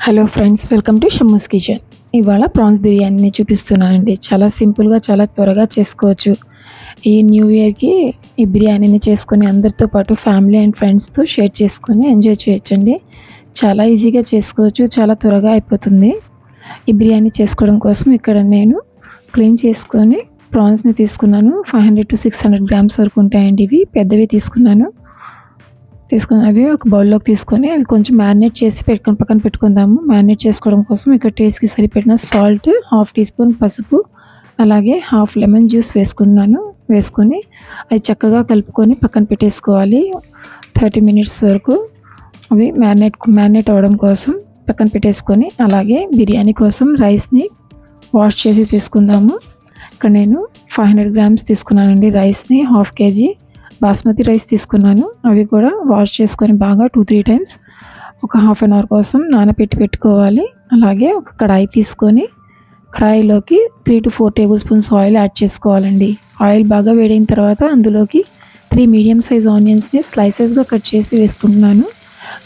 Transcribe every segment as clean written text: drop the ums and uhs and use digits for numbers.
Hello friends, welcome to Shammu's kitchen. ఇవాళ prawns బిర్యానీని చూపిస్తున్నానండి. చాలా సింపుల్గా, చాలా త్వరగా చేసుకోవచ్చు. ఈ న్యూ ఇయర్కి ఈ బిర్యానీని చేసుకొని అందరితో పాటు ఫ్యామిలీ అండ్ ఫ్రెండ్స్తో షేర్ చేసుకొని ఎంజాయ్ చేయొచ్చండి. చాలా ఈజీగా చేసుకోవచ్చు, చాలా త్వరగా అయిపోతుంది. ఈ బిర్యానీ చేసుకోవడం కోసం ఇక్కడ నేను క్లీన్ చేసుకొని ప్రాన్స్ని తీసుకున్నాను. 500 to 600 గ్రామ్స్ వరకు ఉంటాయండి. ఇవి పెద్దవి తీసుకున్నాను. అవి ఒక బౌల్లోకి తీసుకొని అవి కొంచెం మ్యారినేట్ చేసి పక్కన పెట్టుకుందాము. మ్యారినేట్ చేసుకోవడం కోసం ఇక్కడ టేస్ట్కి సరిపడిన సాల్ట్, 1/2 టీ స్పూన్ పసుపు, అలాగే హాఫ్ లెమన్ జ్యూస్ వేసుకొని అది చక్కగా కలుపుకొని పక్కన పెట్టేసుకోవాలి. 30 మినిట్స్ వరకు అవి మ్యారినేట్ అవ్వడం కోసం పక్కన పెట్టేసుకొని, అలాగే బిర్యానీ కోసం రైస్ని వాష్ చేసి తీసుకుందాము. ఇక్కడ నేను 500 గ్రామ్స్ తీసుకున్నానండి రైస్ని. 1/2 kg బాస్మతి రైస్ తీసుకున్నాను. అవి కూడా వాష్ చేసుకొని బాగా 2-3 టైమ్స్ ఒక హాఫ్ అన్ అవర్ కోసం పెట్టుకోవాలి. అలాగే ఒక కడాయి తీసుకొని కడాయిలోకి 3 to 4 table spoons oil add చేసుకోవాలండి. ఆయిల్ బాగా వేడైన తర్వాత అందులోకి 3 మీడియం సైజ్ ఆనియన్స్ని స్లైసెస్గా కట్ చేసి వేసుకుంటున్నాను.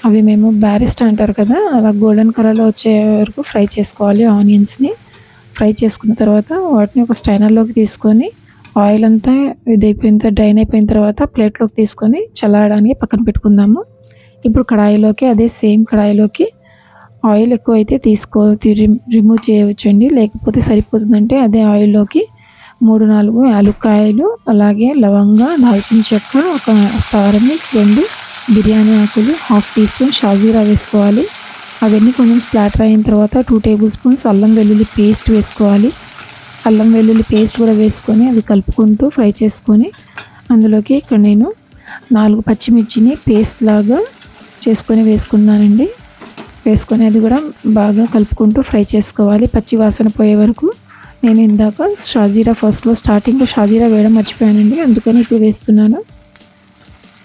అవి మేము బ్యారిస్టా అంటారు కదా, అలా గోల్డెన్ కలర్లో వచ్చే వరకు ఫ్రై చేసుకోవాలి. ఆనియన్స్ని ఫ్రై చేసుకున్న తర్వాత వాటిని ఒక స్టైనర్లోకి తీసుకొని ఆయిల్ అంతా డ్రైన్ అయిపోయిన తర్వాత ప్లేట్లోకి తీసుకొని చల్లారడానికి పక్కన పెట్టుకుందాము. ఇప్పుడు అదే సేమ్ కడాయిలోకి ఆయిల్ ఎక్కువైతే రిమూవ్ చేయవచ్చండి, లేకపోతే సరిపోతుందంటే అదే ఆయిల్లోకి 3-4 యాలక్కాయలు, అలాగే లవంగా, దాల్చిన చెక్క, ఒక స్టార్ అనీస్, 2 బిర్యానీ ఆకులు, 1/2 టీ స్పూన్ షాజీరా వేసుకోవాలి. అవన్నీ కొంచెం స్ప్లాటర్ అయిన తర్వాత 2 టేబుల్ స్పూన్స్ అల్లం వెల్లుల్లి పేస్ట్ వేసుకోవాలి. అల్లం వెల్లుల్లి పేస్ట్ కూడా వేసుకొని అవి కలుపుకుంటూ ఫ్రై చేసుకొని అందులోకి ఇక్కడ నేను 4 పచ్చిమిర్చిని పేస్ట్ లాగా చేసుకొని వేసుకున్నానండి. వేసుకొని అది కూడా బాగా కలుపుకుంటూ ఫ్రై చేసుకోవాలి పచ్చి వాసన పోయే వరకు. నేను ఇందాక స్టార్టింగ్లో షాజీరా వేయడం మర్చిపోయానండి, అందుకని ఇప్పుడు వేస్తున్నాను.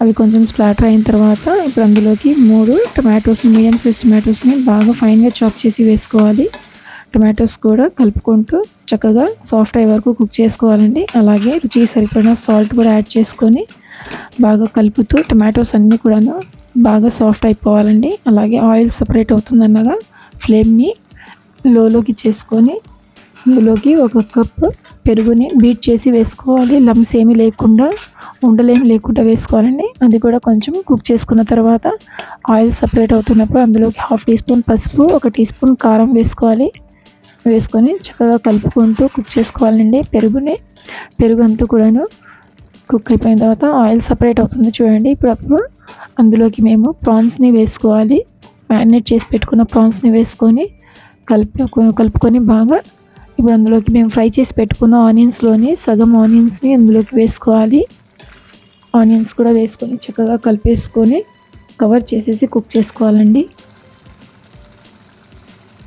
అవి కొంచెం స్ప్లాటర్ అయిన తర్వాత ఇప్పుడు అందులోకి 3 టొమాటోస్ని, మీడియం సైజ్ టొమాటోస్ని బాగా ఫైన్గా చాప్ చేసి వేసుకోవాలి. టొమాటోస్ కూడా కలుపుకుంటూ చక్కగా సాఫ్ట్ అయ్యే వరకు కుక్ చేసుకోవాలండి. అలాగే రుచికి సరిపడిన సాల్ట్ కూడా యాడ్ చేసుకొని బాగా కలుపుతూ టొమాటోస్ అన్నీ కూడా బాగా సాఫ్ట్ అయిపోవాలండి. అలాగే ఆయిల్ సపరేట్ అవుతుందన్నగా ఫ్లేమ్ని లోలోకి చేసుకొని ఇందులోకి 1 కప్ పెరుగుని బీట్ చేసి వేసుకోవాలి. లమ్స్ ఏమీ లేకుండా, ఉండలేమి లేకుండా వేసుకోవాలండి. అది కూడా కొంచెం కుక్ చేసుకున్న తర్వాత ఆయిల్ సపరేట్ అవుతున్నప్పుడు అందులోకి 1/2 టీ స్పూన్ పసుపు, 1 టీ స్పూన్ కారం వేసుకొని చక్కగా కలుపుకుంటూ కుక్ చేసుకోవాలండి. పెరుగు అంతా కూడాను కుక్ అయిపోయిన తర్వాత ఆయిల్ సపరేట్ అవుతుంది చూడండి. ఇప్పుడు అందులోకి మేము ప్రాన్స్ని వేసుకోవాలి. మ్యారినేట్ చేసి పెట్టుకున్న ప్రాన్స్ని వేసుకొని కలుపుకొని బాగా ఇప్పుడు అందులోకి మేము ఫ్రై చేసి పెట్టుకున్న ఆనియన్స్లోని సగం ఆనియన్స్ని అందులోకి వేసుకోవాలి. ఆనియన్స్ కూడా వేసుకొని చక్కగా కలిపేసుకొని కవర్ చేసేసి కుక్ చేసుకోవాలండి.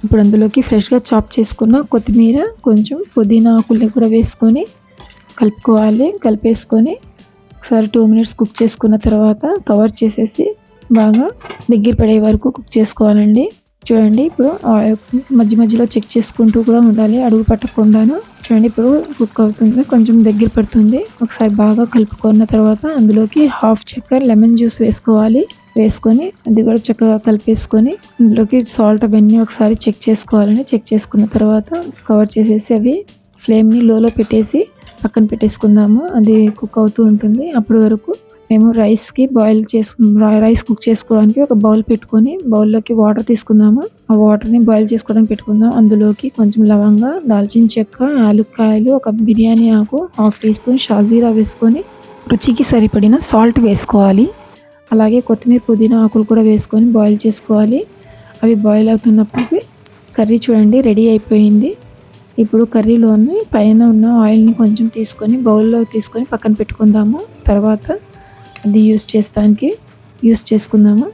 ఇప్పుడు అందులోకి ఫ్రెష్గా చాప్ చేసుకున్న కొత్తిమీర, కొంచెం పుదీనా ఆకుల్ని కూడా వేసుకొని కలిపేసుకొని ఒకసారి 2 మినిట్స్ కుక్ చేసుకున్న తర్వాత కవర్ చేసేసి బాగా దగ్గర పడే వరకు కుక్ చేసుకోవాలండి. చూడండి ఇప్పుడు మధ్యలో చెక్ చేసుకుంటూ కూడా ఉండాలి, అడుగు పట్టకుండాను. చూడండి ఇప్పుడు కుక్ అవుతుంది, కొంచెం దగ్గర పడుతుంది. ఒకసారి బాగా కలుపుకున్న తర్వాత అందులోకి 1/2 చెక్క లెమన్ జ్యూస్ వేసుకొని అది కూడా చక్కగా కలిపేసుకొని అందులోకి సాల్ట్ అవన్నీ ఒకసారి చెక్ చేసుకోవాలని. చెక్ చేసుకున్న తర్వాత కవర్ చేసేసి అవి ఫ్లేమ్ని లోలో పెట్టేసి పక్కన పెట్టేసుకుందాము. అది కుక్ అవుతూ ఉంటుంది. అప్పటి వరకు మేము రైస్ కుక్ చేసుకోవడానికి ఒక బౌల్ పెట్టుకొని బౌల్లోకి వాటర్ తీసుకుందాము. ఆ వాటర్ని బాయిల్ చేసుకోవడానికి పెట్టుకుందాం. అందులోకి కొంచెం లవంగా, దాల్చిన చెక్క, యాలక్కాయలు, ఒక బిర్యానీ ఆకు, 1/2 టీ స్పూన్ షాజీరా వేసుకొని రుచికి సరిపడిన సాల్ట్ వేసుకోవాలి. అలాగే కొత్తిమీర, పుదీనా ఆకులు కూడా వేసుకొని బాయిల్ చేసుకోవాలి. అవి బాయిల్ అవుతున్నప్పుడు కర్రీ చూడండి రెడీ అయిపోయింది. ఇప్పుడు కర్రీలోని పైన ఉన్న ఆయిల్ని కొంచెం తీసుకొని బౌల్లో తీసుకొని పక్కన పెట్టుకుందాము. తర్వాత అది యూస్ చేసుకుందాము.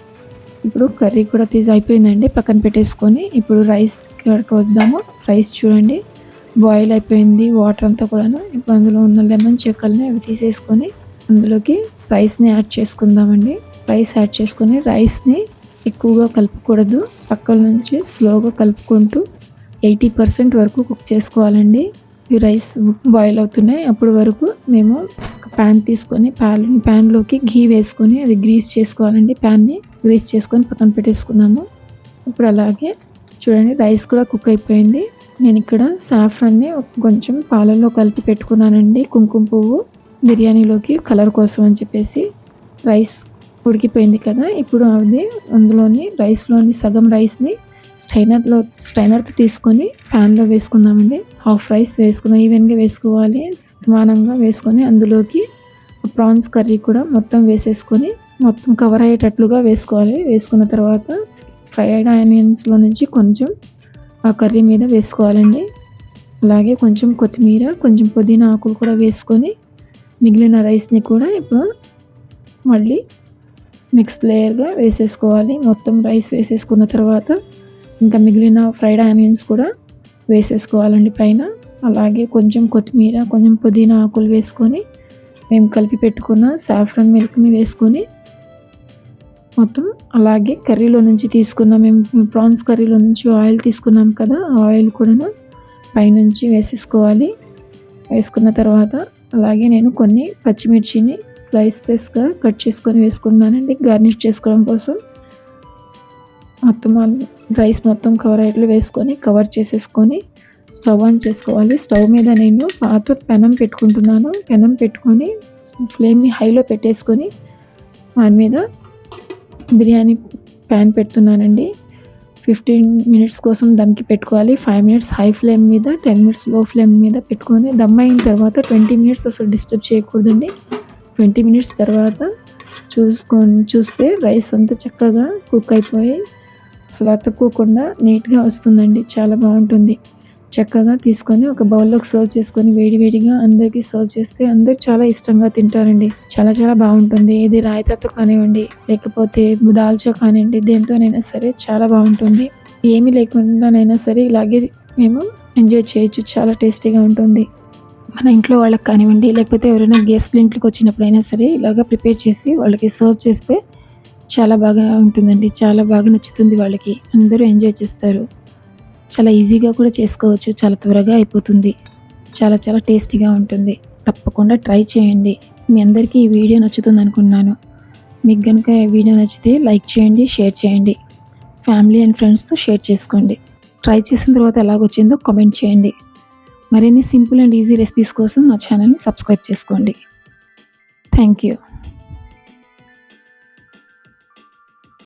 ఇప్పుడు కర్రీ కూడా అయిపోయిందండి, పక్కన పెట్టేసుకొని ఇప్పుడు రైస్ వద్దాము. రైస్ చూడండి బాయిల్ అయిపోయింది వాటర్ అంతా కూడాను. ఇప్పుడు అందులో ఉన్న లెమన్ చెక్కల్ని అవి తీసేసుకొని అందులోకి రైస్ని యాడ్ చేసుకుందామండి. రైస్ యాడ్ చేసుకొని రైస్ని ఎక్కువగా కలుపుకూడదు, పక్కల నుంచి స్లోగా కలుపుకుంటూ 80% వరకు కుక్ చేసుకోవాలండి. ఈ రైస్ బాయిల్ అవుతున్నాయి అప్పటి వరకు మేము ఒక ప్యాన్ తీసుకొని ప్యాన్లోకి ఘీ వేసుకొని అది గ్రీస్ చేసుకోవాలండి. ప్యాన్ని గ్రీస్ చేసుకొని పక్కన పెట్టేసుకున్నాము. ఇప్పుడు అలాగే చూడండి రైస్ కూడా కుక్ అయిపోయింది. నేను ఇక్కడ సాఫ్రాన్ని కొంచెం పాలల్లో కలిపి పెట్టుకున్నానండి, కుంకుమ పువ్వు బిర్యానీలోకి కలర్ కోసం అని చెప్పేసి. రైస్ ఉడికిపోయింది కదా, ఇప్పుడు అది అందులోని రైస్లోని సగం రైస్ని స్ట్రైనర్తో తీసుకొని ప్యాన్లో వేసుకుందామండి. హాఫ్ రైస్ వేసుకున్నాం, ఈవెన్గా వేసుకోవాలి, సమానంగా వేసుకొని అందులోకి ప్రాన్స్ కర్రీ కూడా మొత్తం వేసేసుకొని మొత్తం కవర్ అయ్యేటట్లుగా వేసుకోవాలి. వేసుకున్న తర్వాత ఫ్రైడ్ ఆనియన్స్లో నుంచి కొంచెం ఆ కర్రీ మీద వేసుకోవాలండి. అలాగే కొంచెం కొత్తిమీర, కొంచెం పుదీనా ఆకులు కూడా వేసుకొని మిగిలిన రైస్ని కూడా ఇప్పుడు మళ్ళీ నెక్స్ట్ లేయర్గా వేసేసుకోవాలి. మొత్తం రైస్ వేసేసుకున్న తర్వాత ఇంకా మిగిలిన ఫ్రైడ్ ఆనియన్స్ కూడా వేసేసుకోవాలండి పైన. అలాగే కొంచెం కొత్తిమీర, కొంచెం పుదీనా ఆకులు వేసుకొని మేము కలిపి పెట్టుకున్న సాఫ్రాన్ మిల్క్ని వేసుకొని మొత్తం అలాగే కర్రీలో నుంచి తీసుకున్నాం, మేము ప్రాన్స్ కర్రీలో నుంచి ఆయిల్ తీసుకున్నాం కదా, ఆ ఆయిల్ కూడా పైనుంచి వేసేసుకోవాలి. వేసుకున్న తర్వాత అలాగే నేను కొన్ని పచ్చిమిర్చిని స్లైసెస్గా కట్ చేసుకొని వేసుకున్నానండి గార్నిష్ చేసుకోవడం కోసం. మొత్తం రైస్ మొత్తం కవర్ అయ్యేట్లు వేసుకొని కవర్ చేసేసుకొని స్టవ్ ఆన్ చేసుకోవాలి. స్టవ్ మీద నేను పాత పెనం పెట్టుకుంటున్నాను. పెనం పెట్టుకొని ఫ్లేమ్ని హైలో పెట్టేసుకొని దాని మీద బిర్యానీ ప్యాన్ పెడుతున్నానండి. 15 మినిట్స్ కోసం దమ్కి పెట్టుకోవాలి. 5 మినిట్స్ హై ఫ్లేమ్ మీద, 10 మినిట్స్ లో ఫ్లేమ్ మీద పెట్టుకొని దమ్ అయిన తర్వాత 20 మినిట్స్ అసలు డిస్టర్బ్ చేయకూడదండి. 20 మినిట్స్ తర్వాత చూస్తే రైస్ అంతా చక్కగా కుక్ అయిపోయి అసలు అతుక్కోకుండా నీట్గా వస్తుందండి. చాలా బాగుంటుంది. చక్కగా తీసుకొని ఒక బౌల్లోకి సర్వ్ చేసుకొని వేడివేడిగా అందరికీ సర్వ్ చేస్తే అందరూ చాలా ఇష్టంగా తింటారండి. చాలా చాలా బాగుంటుంది. ఇది రాయితాతో కానివ్వండి, లేకపోతే దాల్చా కానివ్వండి, దేంతోనైనా సరే చాలా బాగుంటుంది. ఏమీ లేకుండానైనా సరే ఇలాగే మేము ఎంజాయ్ చేయొచ్చు. చాలా టేస్టీగా ఉంటుంది. మన ఇంట్లో వాళ్ళకి కానివ్వండి, లేకపోతే ఎవరైనా గెస్ట్లు ఇంట్లోకి వచ్చినప్పుడైనా సరే ఇలాగ ప్రిపేర్ చేసి వాళ్ళకి సర్వ్ చేస్తే చాలా బాగా ఉంటుందండి. చాలా బాగా నచ్చుతుంది వాళ్ళకి. అందరూ ఎంజాయ్ చేస్తారు. చాలా ఈజీగా కూడా చేసుకోవచ్చు. చాలా త్వరగా అయిపోతుంది. చాలా చాలా టేస్టీగా ఉంటుంది. తప్పకుండా ట్రై చేయండి. మీ అందరికీ ఈ వీడియో నచ్చుతుంది అనుకున్నాను. మీకు కనుక ఈ వీడియో నచ్చితే లైక్ చేయండి, షేర్ చేయండి, ఫ్యామిలీ అండ్ ఫ్రెండ్స్తో షేర్ చేసుకోండి. ట్రై చేసిన తర్వాత ఎలాగొచ్చిందో కామెంట్ చేయండి. మరిన్ని సింపుల్ అండ్ ఈజీ రెసిపీస్ కోసం మా ఛానల్ని సబ్స్క్రైబ్ చేసుకోండి. Thank you.